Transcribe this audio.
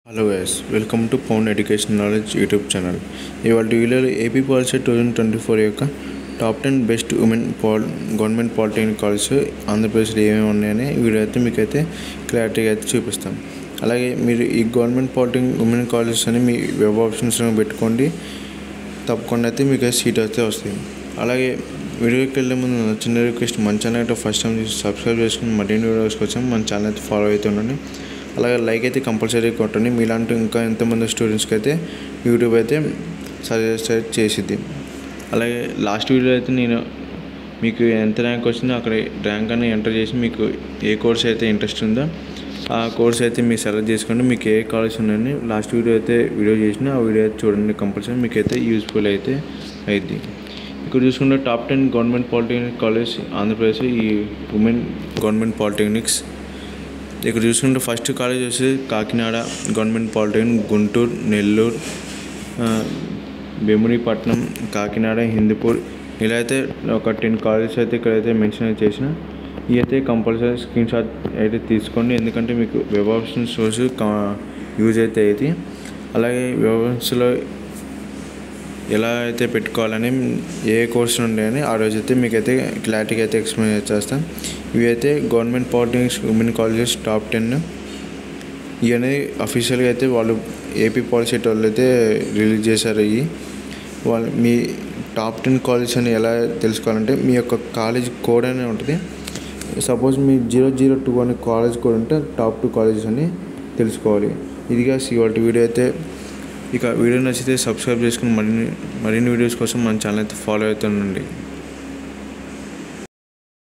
Hello guys, welcome to pound education knowledge YouTube channel. ఇవాళ వీడియోలో AP policy 2024 యొక్క top 10 best government polytechnic colleges ఆంధ్రప్రదేశ్లో ఏమేమి ఉన్నాయని వీడియో అయితే మీకైతే క్లారిటీగా అయితే చూపిస్తాం. అలాగే మీరు ఈ గవర్నమెంట్ పాలిటెక్నిక్ ఉమెన్ కాలేజెస్ అని మీ వెబ్ ఆప్షన్స్లో పెట్టుకోండి, తప్పకుండా అయితే మీకు సీట్ అయితే వస్తుంది. అలాగే వీడియోకి వెళ్ళే ముందు చిన్న రిక్వెస్ట్, మన ఛానల్ అయితే ఫస్ట్ టైం చూసి సబ్స్క్రైబ్ చేసుకుని మరిన్ని వీడియోస్ కోసం మన ఛానల్ అయితే ఫాలో అవుతూ ఉండండి. అలాగే లైక్ అయితే కంపల్సరీ కొట్టండి. మీలాంటి ఇంకా ఎంతమంది స్టూడెంట్స్కి అయితే యూట్యూబ్ అయితే సజెస్ట్ చేసిద్ది. అలాగే లాస్ట్ వీడియో అయితే నేను మీకు ఎంత ర్యాంక్ వచ్చిందో అక్కడ ర్యాంక్ అని ఎంటర్ చేసి మీకు ఏ కోర్స్ అయితే ఇంట్రెస్ట్ ఉందో ఆ కోర్స్ అయితే మీరు సెలెక్ట్ చేసుకోండి. మీకు ఏ కాలేజ్ ఉందని లాస్ట్ వీడియో అయితే చేసిన ఆ వీడియో అయితే చూడండి, కంపల్సరీ మీకు అయితే యూస్ఫుల్ అయితే అయింది. ఇక్కడ చూసుకుంటే top 10 government polytechnic college Andhra Pradesh, ఈ ఉమెన్ గవర్నమెంట్ పాలిటెక్నిక్స్. ఇక్కడ చూసుకుంటే ఫస్ట్ కాలేజ్ వచ్చి కాకినాడ గవర్నమెంట్ పాలిటెక్నిక్, గుంటూరు, నెల్లూరు, భీమునిపట్నం, కాకినాడ, హిందూపూర్, ఇలా అయితే ఒక 10 కాలేజెస్ అయితే ఇక్కడైతే మెన్షన్ చేసిన. ఇవి అయితే కంపల్సరీ స్క్రీన్ షాట్ అయితే తీసుకోండి, ఎందుకంటే మీకు వెబ్ ఆప్షన్ సోర్స్ యూజ్ అయితే అయింది. అలాగే వెబ్ ఆప్షన్స్లో ఎలా అయితే పెట్టుకోవాలని ఏ కోర్సు ఉండేయని ఆ రోజు అయితే మీకైతే క్లారిటీగా అయితే ఎక్స్ప్లెయిన్ చేస్తాం. ఇవి అయితే government polytechnics women colleges top 10 ఇవన్నీ అఫీషియల్గా అయితే వాళ్ళు ఏపీ పాలసీ వాళ్ళు అయితే రిలీజ్ చేశారు. ఇవి వాళ్ళు మీ టాప్ 10 కాలేజెస్ అని ఎలా తెలుసుకోవాలంటే మీ యొక్క కాలేజ్ కోడ్ అనే ఉంటుంది. సపోజ్ మీ 002 అనే కాలేజ్ కోడ్ ఉంటే టాప్ 2 కాలేజెస్ అని తెలుసుకోవాలి. ఇదిగా ఇవాళ వీడియో అయితే. ఇక వీడియో నచ్చితే సబ్స్క్రైబ్ చేసుకుని మరిన్ని వీడియోస్ కోసం మన ఛానల్ అయితే ఫాలో అవుతుండండి.